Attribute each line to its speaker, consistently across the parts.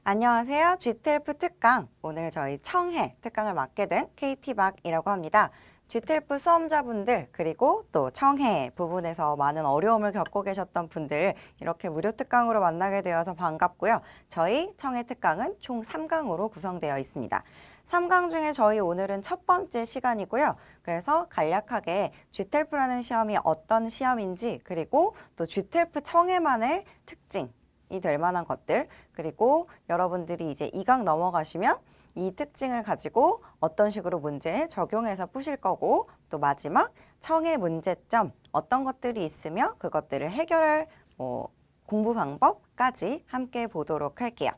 Speaker 1: 안녕하세요. GTLF 특강. 오늘 저희 청해 특강을 맡게 된 KT박이라고 합니다. GTLF 수험자분들 그리고 또 청해 부분에서 많은 어려움을 겪고 계셨던 분들 이렇게 무료 특강으로 만나게 되어서 반갑고요. 저희 청해 특강은 총 3강으로 구성되어 있습니다. 3강 중에 저희 오늘은 첫 번째 시간이고요. 그래서 간략하게 GTLF라는 시험이 어떤 시험인지 그리고 또 GTLF 청해만의 특징 이 될 만한 것들 그리고 여러분들이 이제 2강 넘어가시면 이 특징을 가지고 어떤 식으로 문제에 적용해서 푸실 거고 또 마지막 청해 문제점 어떤 것들이 있으며 그것들을 해결할 공부 방법까지 함께 보도록 할게요.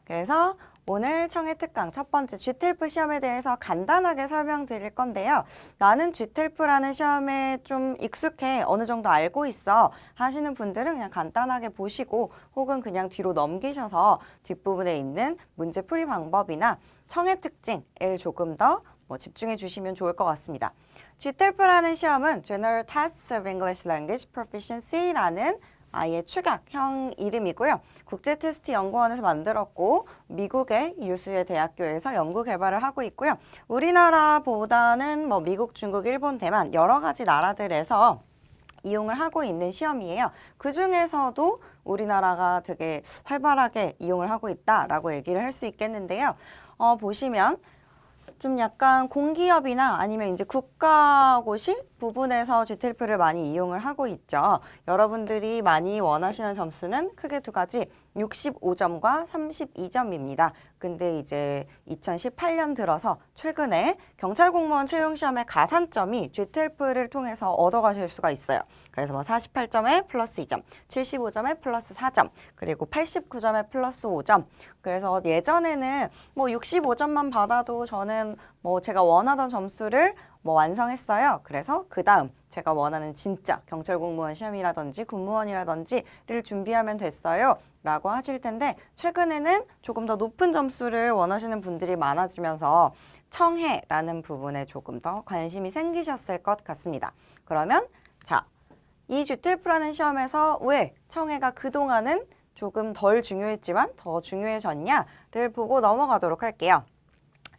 Speaker 1: 그래서 오늘 청해 특강 첫 번째 GTLF 시험에 대해서 간단하게 설명드릴 건데요. 나는 GTLF라는 시험에 좀 익숙해, 어느 정도 알고 있어 하시는 분들은 그냥 간단하게 보시고 혹은 그냥 뒤로 넘기셔서 뒷부분에 있는 문제 풀이 방법이나 청해 특징을 조금 더 집중해 주시면 좋을 것 같습니다. GTLF라는 시험은 General Tests of English Language Proficiency라는 아예 축약형 이름이고요. 국제테스트연구원에서 만들었고 미국의 유수의 대학교에서 연구 개발을 하고 있고요. 우리나라보다는 미국, 중국, 일본, 대만 여러 가지 나라들에서 이용을 하고 있는 시험이에요. 그 중에서도 우리나라가 되게 활발하게 이용을 하고 있다라고 얘기를 할 수 있겠는데요. 보시면 좀 약간 공기업이나 아니면 이제 국가고시 부분에서 GTLF를 많이 이용을 하고 있죠. 여러분들이 많이 원하시는 점수는 크게 두 가지, 65점과 32점입니다. 근데 이제 2018년 들어서 최근에 경찰 공무원 채용 시험의 가산점이 GTLF를 통해서 얻어가실 수가 있어요. 그래서 48점에 플러스 2점, 75점에 플러스 4점, 그리고 89점에 플러스 5점. 그래서 예전에는 65점만 받아도 저는 제가 원하던 점수를 완성했어요. 그래서 그 다음 제가 원하는 진짜 경찰 공무원 시험이라든지 군무원이라든지를 준비하면 됐어요. 라고 하실 텐데 최근에는 조금 더 높은 점수를 원하시는 분들이 많아지면서 청해라는 부분에 조금 더 관심이 생기셨을 것 같습니다. 그러면 이 GTLF라는 시험에서 왜 청해가 그동안은 조금 덜 중요했지만 더 중요해졌냐를 보고 넘어가도록 할게요.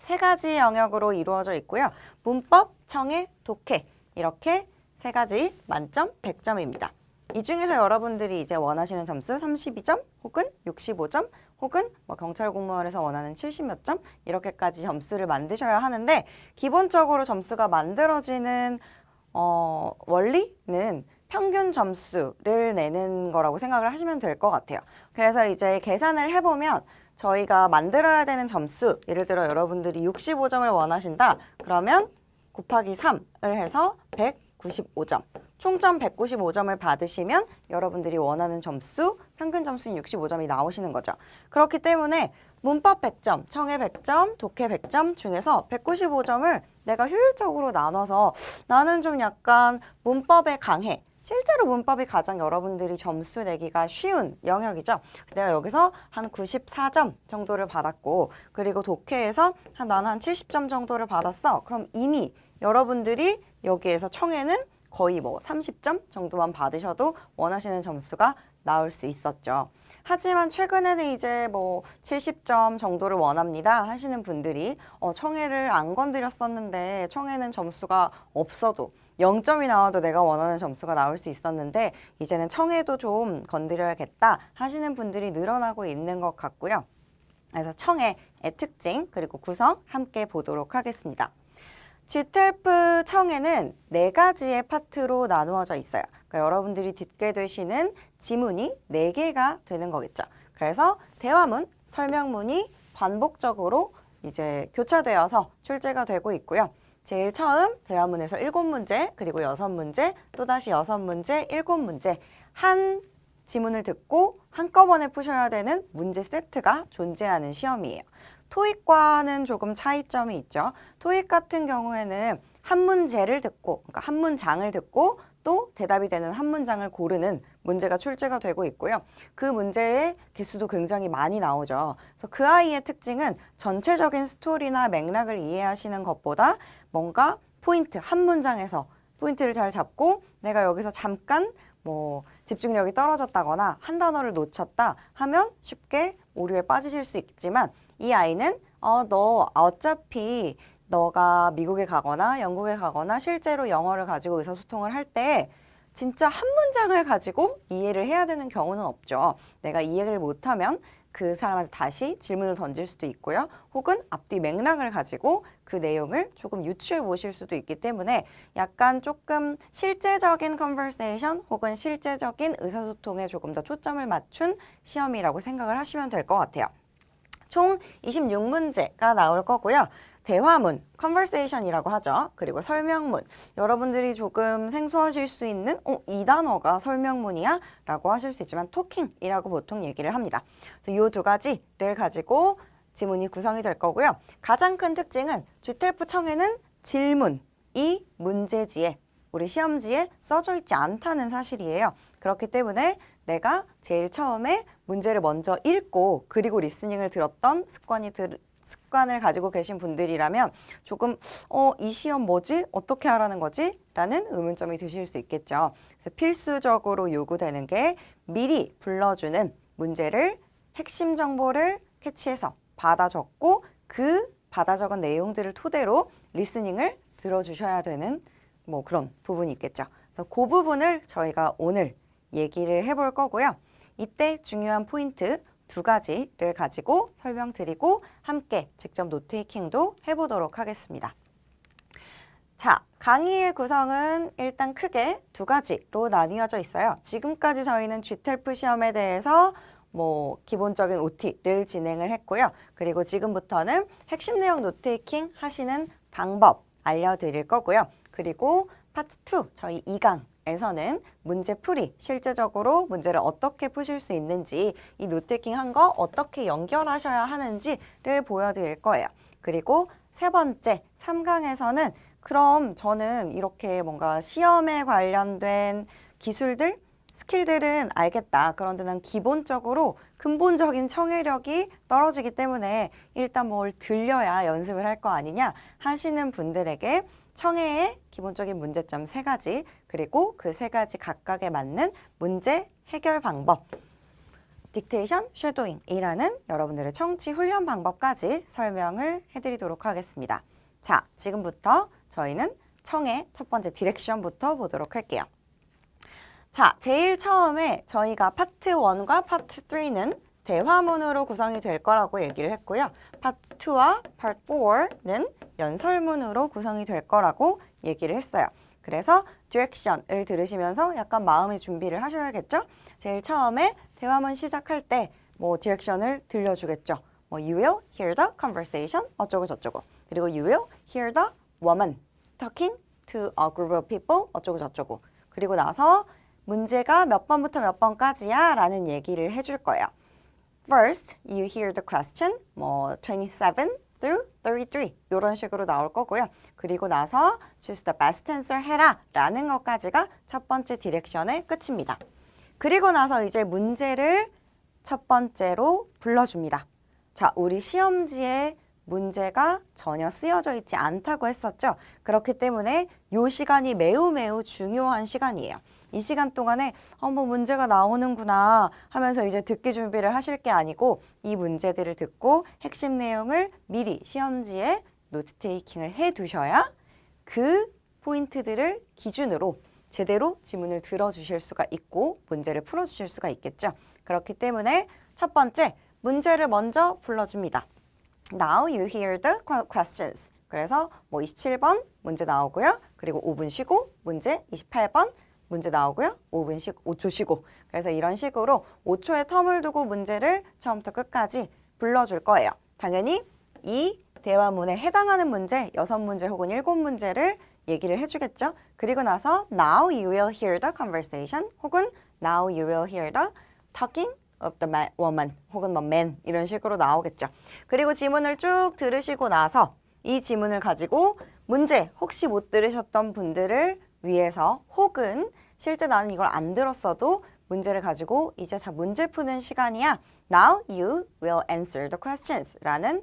Speaker 1: 세 가지 영역으로 이루어져 있고요. 문법, 청해, 독해 이렇게 세 가지 만점 100점입니다. 이 중에서 여러분들이 이제 원하시는 점수 32점 혹은 65점 혹은 경찰 공무원에서 원하는 70몇 점 이렇게까지 점수를 만드셔야 하는데 기본적으로 점수가 만들어지는 원리는 평균 점수를 내는 거라고 생각을 하시면 될 것 같아요. 그래서 이제 계산을 해보면 저희가 만들어야 되는 점수, 예를 들어 여러분들이 65점을 원하신다. 그러면 곱하기 3을 해서 195점. 총점 195점을 받으시면 여러분들이 원하는 점수, 평균 점수인 65점이 나오시는 거죠. 그렇기 때문에 문법 100점, 청해 100점, 독해 100점 중에서 195점을 내가 효율적으로 나눠서 나는 좀 약간 문법에 강해. 실제로 문법이 가장 여러분들이 점수 내기가 쉬운 영역이죠. 내가 여기서 한 94점 정도를 받았고 그리고 독해에서 나는 한 70점 정도를 받았어. 그럼 이미 여러분들이 여기에서 청해는 거의 30점 정도만 받으셔도 원하시는 점수가 나올 수 있었죠. 하지만 최근에는 이제 70점 정도를 원합니다 하시는 분들이 청해를 안 건드렸었는데 청해는 점수가 없어도 0점이 나와도 내가 원하는 점수가 나올 수 있었는데 이제는 청해도 좀 건드려야겠다 하시는 분들이 늘어나고 있는 것 같고요. 그래서 청해의 특징 그리고 구성 함께 보도록 하겠습니다. GTLF 청해는 4가지의 파트로 나누어져 있어요. 그러니까 여러분들이 듣게 되시는 지문이 4개가 되는 거겠죠. 그래서 대화문, 설명문이 반복적으로 이제 교차되어서 출제가 되고 있고요. 제일 처음 대화문에서 7문제, 그리고 6문제, 또다시 6문제, 7문제 한 지문을 듣고 한꺼번에 푸셔야 되는 문제 세트가 존재하는 시험이에요. 토익과는 조금 차이점이 있죠. 토익 같은 경우에는 한 문제를 듣고, 그러니까 한 문장을 듣고 또 대답이 되는 한 문장을 고르는 문제가 출제가 되고 있고요. 그 문제의 개수도 굉장히 많이 나오죠. 그래서 그 아이의 특징은 전체적인 스토리나 맥락을 이해하시는 것보다 뭔가 포인트, 한 문장에서 포인트를 잘 잡고 내가 여기서 잠깐 집중력이 떨어졌다거나 한 단어를 놓쳤다 하면 쉽게 오류에 빠지실 수 있지만 이 아이는 너 어차피 너가 미국에 가거나 영국에 가거나 실제로 영어를 가지고 의사소통을 할 때 진짜 한 문장을 가지고 이해를 해야 되는 경우는 없죠. 내가 이해를 못하면 그 사람한테 다시 질문을 던질 수도 있고요. 혹은 앞뒤 맥락을 가지고 그 내용을 조금 유추해 보실 수도 있기 때문에 약간 조금 실제적인 컨버세이션 혹은 실제적인 의사소통에 조금 더 초점을 맞춘 시험이라고 생각을 하시면 될 것 같아요. 총 26문제가 나올 거고요. 대화문, conversation이라고 하죠. 그리고 설명문, 여러분들이 조금 생소하실 수 있는 이 단어가 설명문이야? 라고 하실 수 있지만 talking이라고 보통 얘기를 합니다. 그래서 이 두 가지를 가지고 지문이 구성이 될 거고요. 가장 큰 특징은 GTLF 청에는 질문이 문제지에 우리 시험지에 써져 있지 않다는 사실이에요. 그렇기 때문에 내가 제일 처음에 문제를 먼저 읽고 그리고 리스닝을 들었던 습관을 가지고 계신 분들이라면 조금 이 시험 뭐지? 어떻게 하라는 거지? 라는 의문점이 드실 수 있겠죠. 그래서 필수적으로 요구되는 게 미리 불러주는 문제를 핵심 정보를 캐치해서 받아 적고 그 받아 적은 내용들을 토대로 리스닝을 들어주셔야 되는 뭐 그런 부분이 있겠죠. 그래서 그 부분을 저희가 오늘 얘기를 해볼 거고요. 이때 중요한 포인트 두 가지를 가지고 설명드리고 함께 직접 노트테이킹도 해보도록 하겠습니다. 자, 강의의 구성은 일단 크게 두 가지로 나뉘어져 있어요. 지금까지 저희는 GTLF 시험에 대해서 뭐 기본적인 OT를 진행을 했고요. 그리고 지금부터는 핵심 내용 노트테이킹 하시는 방법 알려드릴 거고요. 그리고 파트 2, 저희 2강에서는 문제풀이, 실제적으로 문제를 어떻게 푸실 수 있는지, 이 노트테이킹 한 거 어떻게 연결하셔야 하는지를 보여드릴 거예요. 그리고 세 번째, 3강에서는 그럼 저는 이렇게 뭔가 시험에 관련된 기술들, 스킬들은 알겠다. 그런데 난 기본적으로 근본적인 청해력이 떨어지기 때문에 일단 뭘 들려야 연습을 할 거 아니냐 하시는 분들에게 청해의 기본적인 문제점 3가지, 그리고 그 3가지 각각에 맞는 문제 해결 방법, 딕테이션, 쉐도잉이라는 여러분들의 청취 훈련 방법까지 설명을 해드리도록 하겠습니다. 자, 지금부터 저희는 청해 첫 번째 디렉션부터 보도록 할게요. 자, 제일 처음에 저희가 파트 1과 파트 3는 대화문으로 구성이 될 거라고 얘기를 했고요. 파트 2와 파트 4는 연설문으로 구성이 될 거라고 얘기를 했어요. 그래서 디렉션을 들으시면서 약간 마음의 준비를 하셔야겠죠? 제일 처음에 대화문 시작할 때 뭐 디렉션을 들려주겠죠. 뭐 You will hear the conversation 어쩌고 저쩌고, 그리고 You will hear the woman talking to a group of people 어쩌고 저쩌고, 그리고 나서 문제가 몇 번부터 몇 번까지야 라는 얘기를 해줄 거예요. First, you hear the question, 뭐 27 through 33 이런 식으로 나올 거고요. 그리고 나서 choose the best answer 해라 라는 것까지가 첫 번째 디렉션의 끝입니다. 그리고 나서 이제 문제를 첫 번째로 불러줍니다. 자, 우리 시험지에 문제가 전혀 쓰여져 있지 않다고 했었죠. 그렇기 때문에 이 시간이 매우 중요한 시간이에요. 이 시간 동안에 뭐 문제가 나오는구나 하면서 이제 듣기 준비를 하실 게 아니고 이 문제들을 듣고 핵심 내용을 미리 시험지에 노트 테이킹을 해 두셔야 그 포인트들을 기준으로 제대로 지문을 들어주실 수가 있고 문제를 풀어주실 수가 있겠죠. 그렇기 때문에 첫 번째 문제를 먼저 불러줍니다. Now you hear the questions. 그래서 뭐 27번 문제 나오고요. 그리고 5분 쉬고 문제 28번 문제 나오고요. 5분 쉬고 5초 쉬고. 그래서 이런 식으로 5초의 텀을 두고 문제를 처음부터 끝까지 불러줄 거예요. 당연히 이 대화문에 해당하는 문제 6문제 혹은 7문제를 얘기를 해주겠죠. 그리고 나서 Now you will hear the conversation 혹은 Now you will hear the talking of the woman 혹은 뭐 man 이런 식으로 나오겠죠. 그리고 지문을 쭉 들으시고 나서 이 지문을 가지고 문제 혹시 못 들으셨던 분들을 위해서 혹은 실제 나는 이걸 안 들었어도 문제를 가지고 이제 자 문제 푸는 시간이야. Now you will answer the questions 라는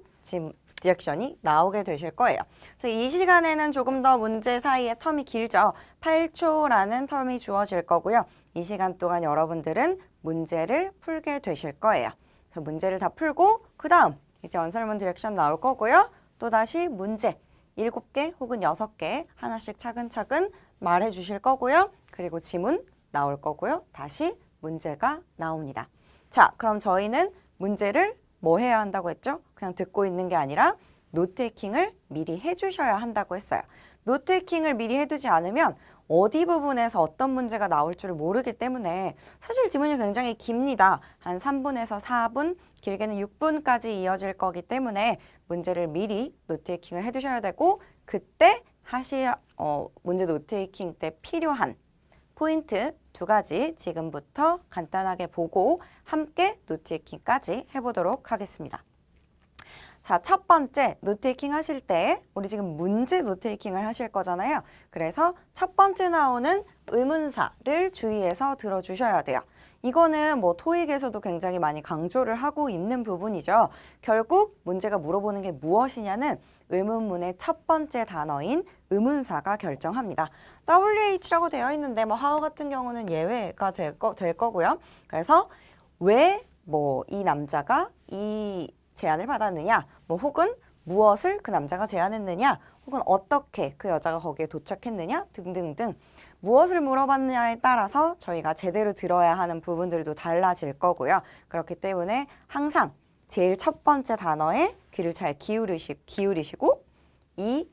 Speaker 1: 디렉션이 나오게 되실 거예요. 그래서 이 시간에는 조금 더 문제 사이에 텀이 길죠. 8초라는 텀이 주어질 거고요. 이 시간 동안 여러분들은 문제를 풀게 되실 거예요. 그래서 문제를 다 풀고 그 다음 이제 언설먼 디렉션 나올 거고요. 또 다시 문제 7개 혹은 6개 하나씩 차근차근 말해 주실 거고요. 그리고 지문 나올 거고요. 다시 문제가 나옵니다. 자, 그럼 저희는 문제를 뭐 해야 한다고 했죠? 그냥 듣고 있는 게 아니라 노트테이킹을 미리 해주셔야 한다고 했어요. 노트테이킹을 미리 해두지 않으면 어디 부분에서 어떤 문제가 나올 줄 모르기 때문에 사실 지문이 굉장히 깁니다. 한 3분에서 4분, 길게는 6분까지 이어질 거기 때문에 문제를 미리 노트테이킹을 해두셔야 되고 그때 문제 노트테이킹 때 필요한 포인트 2가지 지금부터 간단하게 보고 함께 노트테이킹까지 해보도록 하겠습니다. 자, 첫 번째 노트테이킹 하실 때 우리 지금 문제 노트테이킹을 하실 거잖아요. 그래서 첫 번째 나오는 의문사를 주의해서 들어주셔야 돼요. 이거는 뭐 토익에서도 굉장히 많이 강조를 하고 있는 부분이죠. 결국 문제가 물어보는 게 무엇이냐는 의문문의 첫 번째 단어인 의문사가 결정합니다. WH라고 되어 있는데 뭐 how 같은 경우는 예외가 될 거고요. 그래서 왜 이 남자가 이 제안을 받았느냐, 혹은 무엇을 그 남자가 제안했느냐, 혹은 어떻게 그 여자가 거기에 도착했느냐 등등등 무엇을 물어봤느냐에 따라서 저희가 제대로 들어야 하는 부분들도 달라질 거고요. 그렇기 때문에 항상 제일 첫 번째 단어에 귀를 잘 기울이시고 이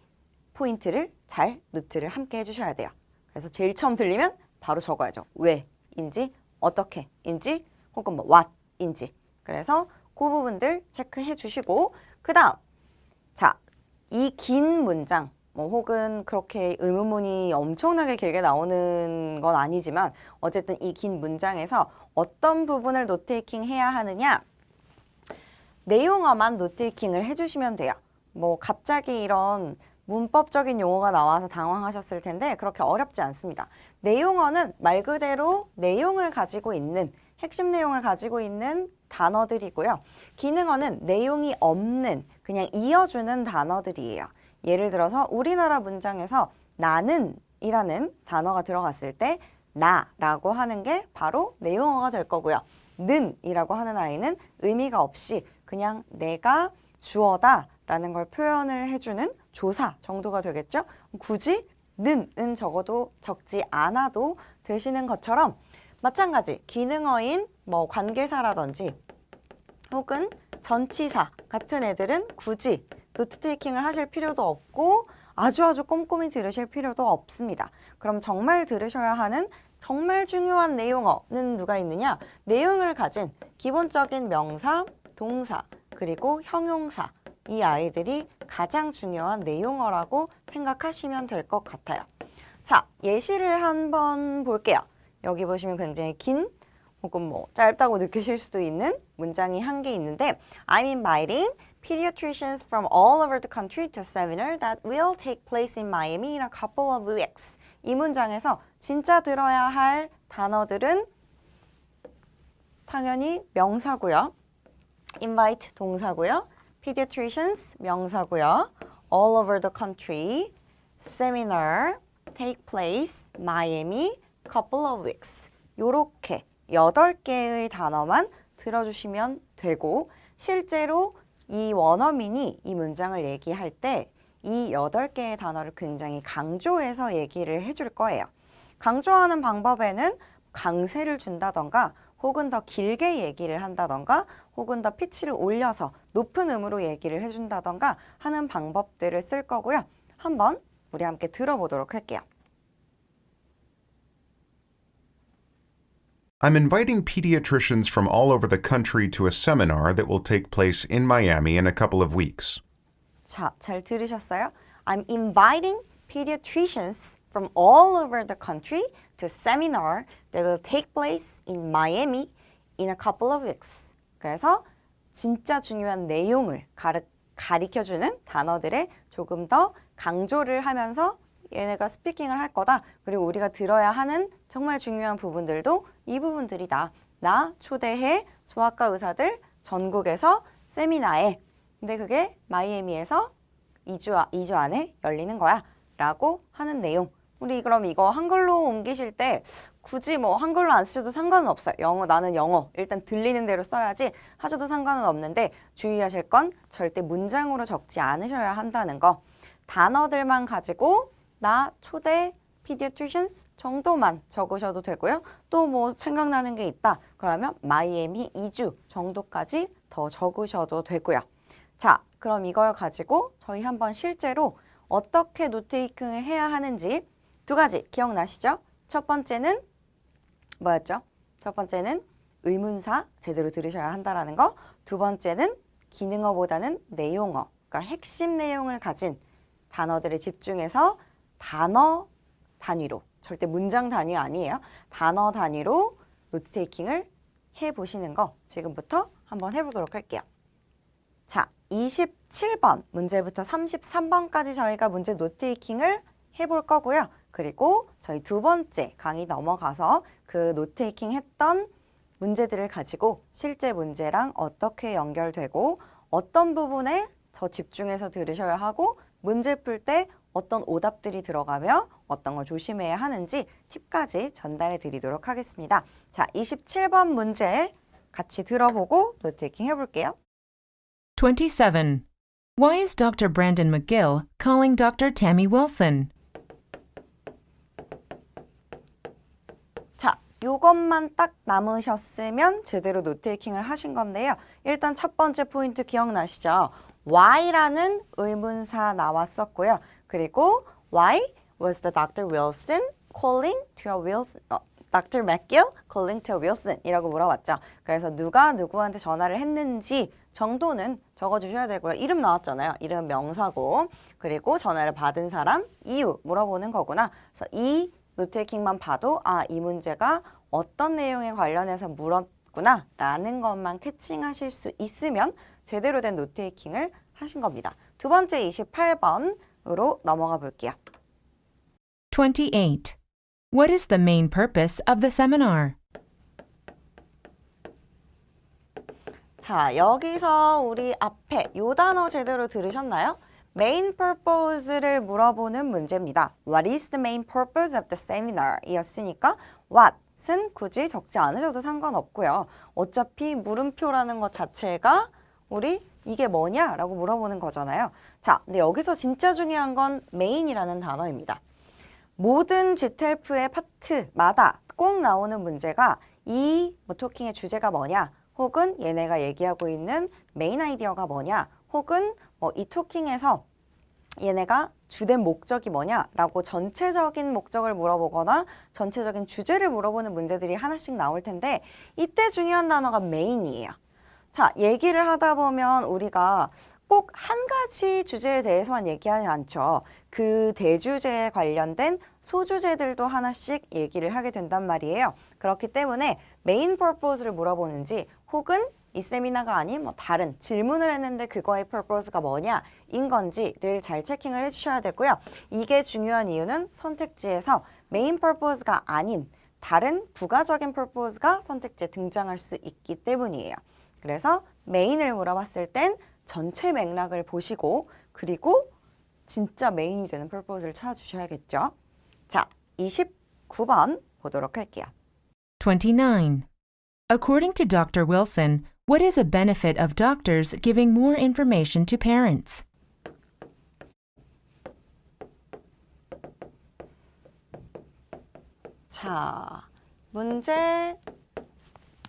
Speaker 1: 포인트를 잘 노트를 함께 해주셔야 돼요. 그래서 제일 처음 들리면 바로 적어야죠. 왜인지, 어떻게인지, 혹은 what인지. 그래서 그 부분들 체크해 주시고 그 다음 자, 이 긴 문장 혹은 그렇게 의문문이 엄청나게 길게 나오는 건 아니지만 어쨌든 이 긴 문장에서 어떤 부분을 노트테이킹 해야 하느냐 내용어만 노트테이킹을 해주시면 돼요. 갑자기 이런 문법적인 용어가 나와서 당황하셨을 텐데 그렇게 어렵지 않습니다. 내용어는 말 그대로 내용을 가지고 있는 핵심 내용을 가지고 있는 단어들이고요. 기능어는 내용이 없는 그냥 이어주는 단어들이에요. 예를 들어서 우리나라 문장에서 나는 이라는 단어가 들어갔을 때 나라고 하는 게 바로 내용어가 될 거고요. 는 이라고 하는 아이는 의미가 없이 그냥 내가 주어다 라는 걸 표현을 해주는 조사 정도가 되겠죠. 굳이 는은 적지 않아도 되시는 것처럼 마찬가지 기능어인 관계사라든지 혹은 전치사 같은 애들은 굳이 노트테이킹을 하실 필요도 없고 아주 꼼꼼히 들으실 필요도 없습니다. 그럼 정말 들으셔야 하는 정말 중요한 내용어는 누가 있느냐? 내용을 가진 기본적인 명사, 동사, 그리고 형용사 이 아이들이 가장 중요한 내용어라고 생각하시면 될 것 같아요. 자, 예시를 한번 볼게요. 여기 보시면 굉장히 긴 혹은 짧다고 느끼실 수도 있는 문장이 한 개 있는데 I'm inviting pediatricians from all over the country to a seminar that will take place in Miami in a couple of weeks. 이 문장에서 진짜 들어야 할 단어들은 당연히 명사고요. invite 동사고요. pediatricians 명사고요. all over the country, seminar, take place, Miami, couple of weeks. 요렇게 8개의 단어만 들어주시면 되고 실제로 이 원어민이 이 문장을 얘기할 때 이 8개의 단어를 굉장히 강조해서 얘기를 해줄 거예요. 강조하는 방법에는 강세를 준다던가 혹은 더 길게 얘기를 한다던가 혹은 더 피치를 올려서 높은 음으로 얘기를 해준다던가 하는 방법들을 쓸 거고요. 한번 우리 함께 들어보도록 할게요.
Speaker 2: I'm inviting pediatricians from all over the country to a seminar that will take place in Miami in a couple of weeks.
Speaker 1: 자, 잘 들으셨어요? I'm inviting pediatricians from all over the country to a seminar that will take place in Miami in a couple of weeks. 그래서 진짜 중요한 내용을 가리켜주는 단어들에 조금 더 강조를 하면서 얘네가 스피킹을 할 거다. 그리고 우리가 들어야 하는 정말 중요한 부분들도 이 부분들이다. 나 초대해 소아과 의사들 전국에서 세미나에. 근데 그게 마이애미에서 2주 안에 열리는 거야. 라고 하는 내용. 우리 그럼 이거 한글로 옮기실 때 굳이 뭐 한글로 안 쓰셔도 상관은 없어요. 나는 영어. 일단 들리는 대로 써야지 하셔도 상관은 없는데 주의하실 건 절대 문장으로 적지 않으셔야 한다는 거. 단어들만 가지고 나 초대 pediatricians 정도만 적으셔도 되고요. 또 뭐 생각나는 게 있다. 그러면 마이애미 2주 정도까지 더 적으셔도 되고요. 자, 그럼 이걸 가지고 저희 한번 실제로 어떻게 노트테이킹을 해야 하는지 두 가지 기억나시죠? 첫 번째는 뭐였죠? 첫 번째는 의문사 제대로 들으셔야 한다라는 거. 두 번째는 기능어보다는 내용어, 그러니까 핵심 내용을 가진 단어들에 집중해서 단어 단위로, 절대 문장 단위 아니에요. 단어 단위로 노트테이킹을 해보시는 거 지금부터 한번 해보도록 할게요. 자, 27번 문제부터 33번까지 저희가 문제 노트테이킹을 해볼 거고요. 그리고 저희 두 번째 강의 넘어가서 그 노트테이킹 했던 문제들을 가지고 실제 문제랑 어떻게 연결되고 어떤 부분에 더 집중해서 들으셔야 하고 문제 풀 때 어떤 오답들이 들어가며 어떤 걸 조심해야 하는지 팁까지 전달해 드리도록 하겠습니다. 자, 27번 문제 같이 들어보고 노트테이킹 해볼게요.
Speaker 3: 27. Why is Dr. Brandon McGill calling Dr. Tammy Wilson?
Speaker 1: 자, 요것만 딱 남으셨으면 제대로 노트테이킹을 하신 건데요. 일단 첫 번째 포인트 기억나시죠? Why라는 의문사 나왔었고요. 그리고 Why was the Dr. Wilson calling to a Wilson? Dr. McGill calling to a Wilson 이라고 물어봤죠. 그래서 누가 누구한테 전화를 했는지 정도는 적어주셔야 되고요. 이름 나왔잖아요. 이름 명사고 그리고 전화를 받은 사람 이유 물어보는 거구나. 그래서 이 노트테이킹만 봐도 아, 이 문제가 어떤 내용에 관련해서 물었구나 라는 것만 캐칭하실 수 있으면 제대로 된 노트테이킹을 하신 겁니다. 두 번째 28번으로 넘어가 볼게요.
Speaker 3: 28. What is the main purpose of the seminar?
Speaker 1: 자, 여기서 우리 앞에 요 단어 제대로 들으셨나요? main purpose를 물어보는 문제입니다. What is the main purpose of the seminar? 이었으니까 what은 굳이 적지 않으셔도 상관없고요. 어차피 물음표라는 것 자체가 우리 이게 뭐냐? 라고 물어보는 거잖아요. 자, 근데 여기서 진짜 중요한 건 main이라는 단어입니다. 모든 GTLF의 파트마다 꼭 나오는 문제가 이 토킹의 주제가 뭐냐? 혹은 얘네가 얘기하고 있는 메인 아이디어가 뭐냐? 혹은 이 토킹에서 얘네가 주된 목적이 뭐냐라고 전체적인 목적을 물어보거나 전체적인 주제를 물어보는 문제들이 하나씩 나올 텐데 이때 중요한 단어가 메인이에요. 자, 얘기를 하다 보면 우리가 꼭 한 가지 주제에 대해서만 얘기하지 않죠. 그 대주제에 관련된 소주제들도 하나씩 얘기를 하게 된단 말이에요. 그렇기 때문에 메인 퍼포즈를 물어보는지 혹은 이 세미나가 아닌 다른 질문을 했는데 그거의 퍼포즈가 뭐냐인 건지를 잘 체킹을 해주셔야 되고요. 이게 중요한 이유는 선택지에서 메인 퍼포즈가 아닌 다른 부가적인 퍼포즈가 선택지에 등장할 수 있기 때문이에요. 그래서 메인을 물어봤을 땐 전체 맥락을 보시고 그리고 진짜 메인이 되는 퍼포즈를 찾아주셔야겠죠. 자, 29번 보도록 할게요.
Speaker 3: 29. According to Dr. Wilson, what is a benefit of doctors giving more information to parents?
Speaker 1: 자, 문제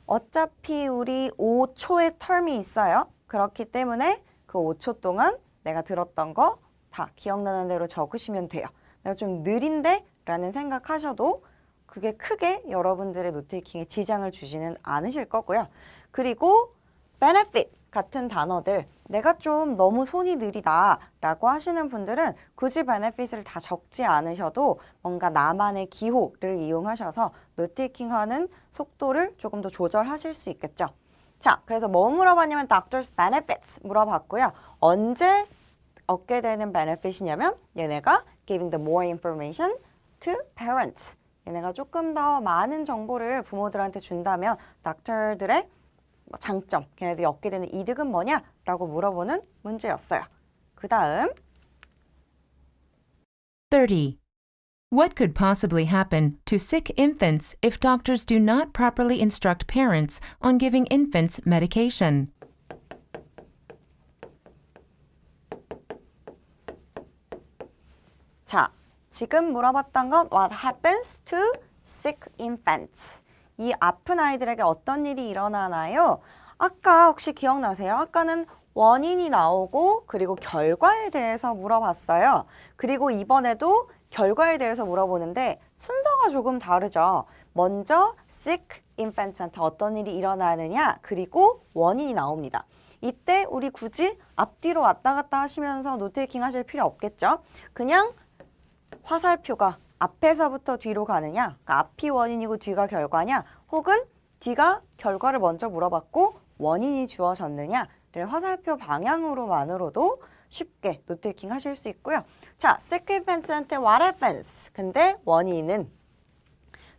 Speaker 1: 어차피 우리 5초의 텀이 있어요. 그렇기 때문에 그 5초 동안 내가 들었던 거 다 기억나는 대로 적으시면 돼요. 내가 좀 느린데? 라는 생각하셔도 그게 크게 여러분들의 노트테이킹에 지장을 주지는 않으실 거고요. 그리고 benefit 같은 단어들 내가 좀 너무 손이 느리다 라고 하시는 분들은 굳이 benefit을 다 적지 않으셔도 뭔가 나만의 기호를 이용하셔서 노트테이킹하는 속도를 조금 더 조절하실 수 있겠죠. 자, 그래서 뭐 물어봤냐면 doctor's benefits 물어봤고요. 언제 얻게 되는 benefit이냐면 얘네가 giving the more information to parents. 얘네가 조금 더 많은 정보를 부모들한테 준다면 닥터들의 장점, 걔네들이 얻게 되는 이득은 뭐냐라고 물어보는 문제였어요. 그 다음
Speaker 3: 30. What could possibly happen to sick infants if doctors do not properly instruct parents on giving infants medication?
Speaker 1: 자, 지금 물어봤던 건 What happens to sick infants? 이 아픈 아이들에게 어떤 일이 일어나나요? 아까 혹시 기억나세요? 아까는 원인이 나오고 그리고 결과에 대해서 물어봤어요. 그리고 이번에도 결과에 대해서 물어보는데 순서가 조금 다르죠. 먼저 sick infants한테 어떤 일이 일어나느냐 그리고 원인이 나옵니다. 이때 우리 굳이 앞뒤로 왔다 갔다 하시면서 노트테이킹 하실 필요 없겠죠? 그냥 화살표가 앞에서부터 뒤로 가느냐, 그러니까 앞이 원인이고 뒤가 결과냐, 혹은 뒤가 결과를 먼저 물어봤고 원인이 주어졌느냐를 화살표 방향으로만으로도 쉽게 노트테이킹 하실 수 있고요. 자, sick infants한테 what happens? 근데 원인은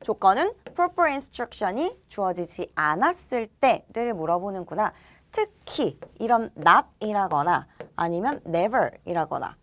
Speaker 1: 조건은 proper instruction이 주어지지 않았을 때를 물어보는구나. 특히 이런 not이라거나 아니면 never이라거나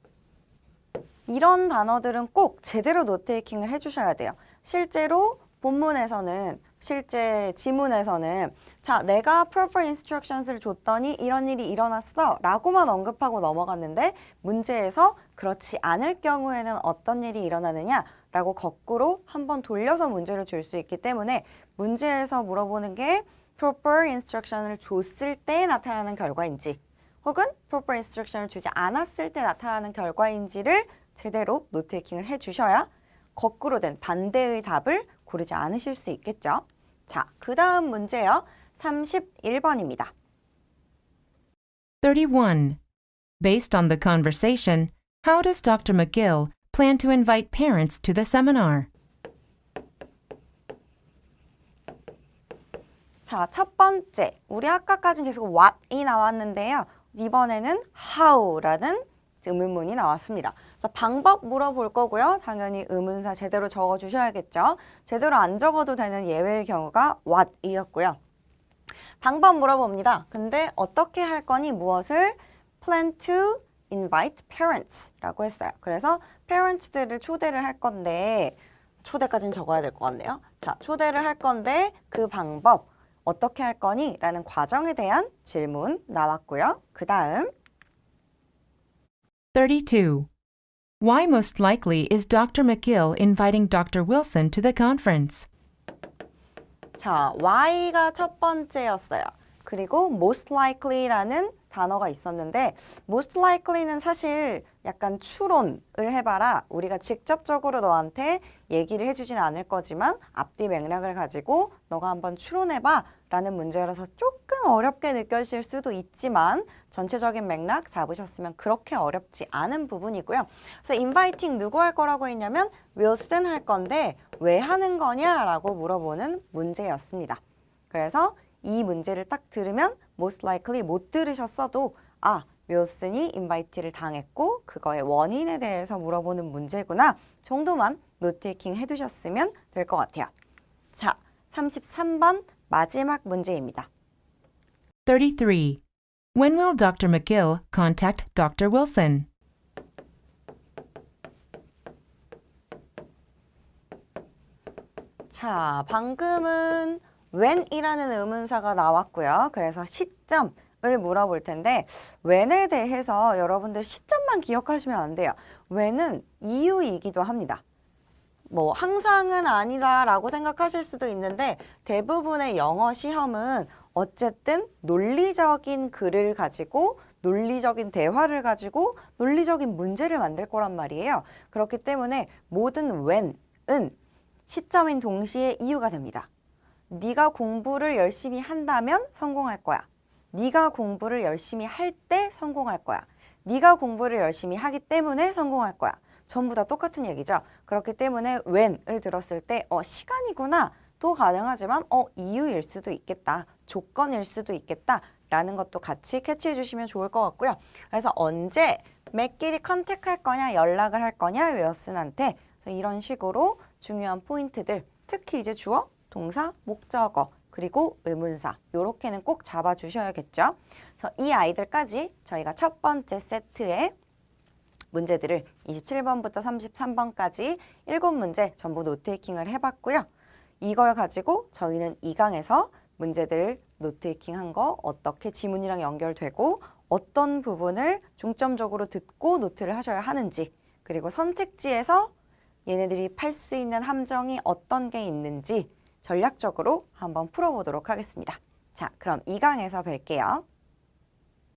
Speaker 1: 이런 단어들은 꼭 제대로 노트테이킹을 해주셔야 돼요. 실제로 본문에서는, 실제 지문에서는 자, 내가 proper instructions를 줬더니 이런 일이 일어났어 라고만 언급하고 넘어갔는데 문제에서 그렇지 않을 경우에는 어떤 일이 일어나느냐 라고 거꾸로 한번 돌려서 문제를 줄 수 있기 때문에 문제에서 물어보는 게 proper instruction을 줬을 때 나타나는 결과인지 혹은 proper instruction을 주지 않았을 때 나타나는 결과인지를 제대로 노트테이킹을 해주셔야 거꾸로 된 반대의 답을 고르지 않으실 수 있겠죠. 자, 그 다음 문제요. 31번입니다.
Speaker 3: 31. Based on the conversation, how does Dr. McGill plan to invite parents to the seminar?
Speaker 1: 자, 첫 번째. 우리 아까까지는 계속 what이 나왔는데요. 이번에는 how라는 의문문이 나왔습니다. 그래서 방법 물어볼 거고요. 당연히 의문사 제대로 적어주셔야겠죠. 제대로 안 적어도 되는 예외의 경우가 what이었고요. 방법 물어봅니다. 근데 어떻게 할 거니 무엇을 plan to invite parents라고 했어요. 그래서 parents들을 초대를 할 건데 초대까지는 적어야 될 것 같네요. 자, 초대를 할 건데 그 방법 어떻게 할 거니? 라는 과정에 대한 질문 나왔고요. 그 다음
Speaker 3: 32. Why most likely is Dr. McGill inviting Dr. Wilson to the conference?
Speaker 1: 자, why가 첫 번째였어요. 그리고 most likely라는 단어가 있었는데 most likely는 사실 약간 추론을 해봐라. 우리가 직접적으로 너한테 얘기를 해주진 않을 거지만 앞뒤 맥락을 가지고 너가 한번 추론해봐 라는 문제라서 조금 어렵게 느껴질 수도 있지만 전체적인 맥락 잡으셨으면 그렇게 어렵지 않은 부분이고요. 그래서 inviting 누구 할 거라고 했냐면 윌슨 할 건데 왜 하는 거냐라고 물어보는 문제였습니다. 그래서 이 문제를 딱 들으면 most likely 못 들으셨어도 아, 윌슨이 인바이트를 당했고 그거의 원인에 대해서 물어보는 문제구나 정도만 노트테이킹 해두셨으면 될 것 같아요. 자, 33번 마지막 문제입니다.
Speaker 3: 33. When will Dr. McGill contact Dr. Wilson?
Speaker 1: 자, 방금은 when이라는 의문사가 나왔고요. 그래서 시점을 물어볼 텐데 when에 대해서 여러분들 시점만 기억하시면 안 돼요. when은 이유이기도 합니다. 뭐 항상은 아니다라고 생각하실 수도 있는데 대부분의 영어 시험은 어쨌든 논리적인 글을 가지고 논리적인 대화를 가지고 논리적인 문제를 만들 거란 말이에요. 그렇기 때문에 모든 when은 시점인 동시에 이유가 됩니다. 네가 공부를 열심히 한다면 성공할 거야. 네가 공부를 열심히 할 때 성공할 거야. 네가 공부를 열심히 하기 때문에 성공할 거야. 전부 다 똑같은 얘기죠. 그렇기 때문에 when을 들었을 때 시간이구나 도 가능하지만 이유일 수도 있겠다. 조건일 수도 있겠다. 라는 것도 같이 캐치해 주시면 좋을 것 같고요. 그래서 언제 맥끼리 컨택할 거냐 연락을 할 거냐 윌슨한테 이런 식으로 중요한 포인트들 특히 이제 주어, 동사, 목적어 그리고 의문사 요렇게는 꼭 잡아주셔야겠죠. 그래서 이 아이들까지 저희가 첫 번째 세트의 문제들을 27번부터 33번까지 7문제 전부 노트테이킹을 해봤고요. 이걸 가지고 저희는 2강에서 문제들 노트테이킹한 거 어떻게 지문이랑 연결되고 어떤 부분을 중점적으로 듣고 노트를 하셔야 하는지, 그리고 선택지에서 얘네들이 팔 수 있는 함정이 어떤 게 있는지 전략적으로 한번 풀어보도록 하겠습니다. 자, 그럼 2강에서 뵐게요.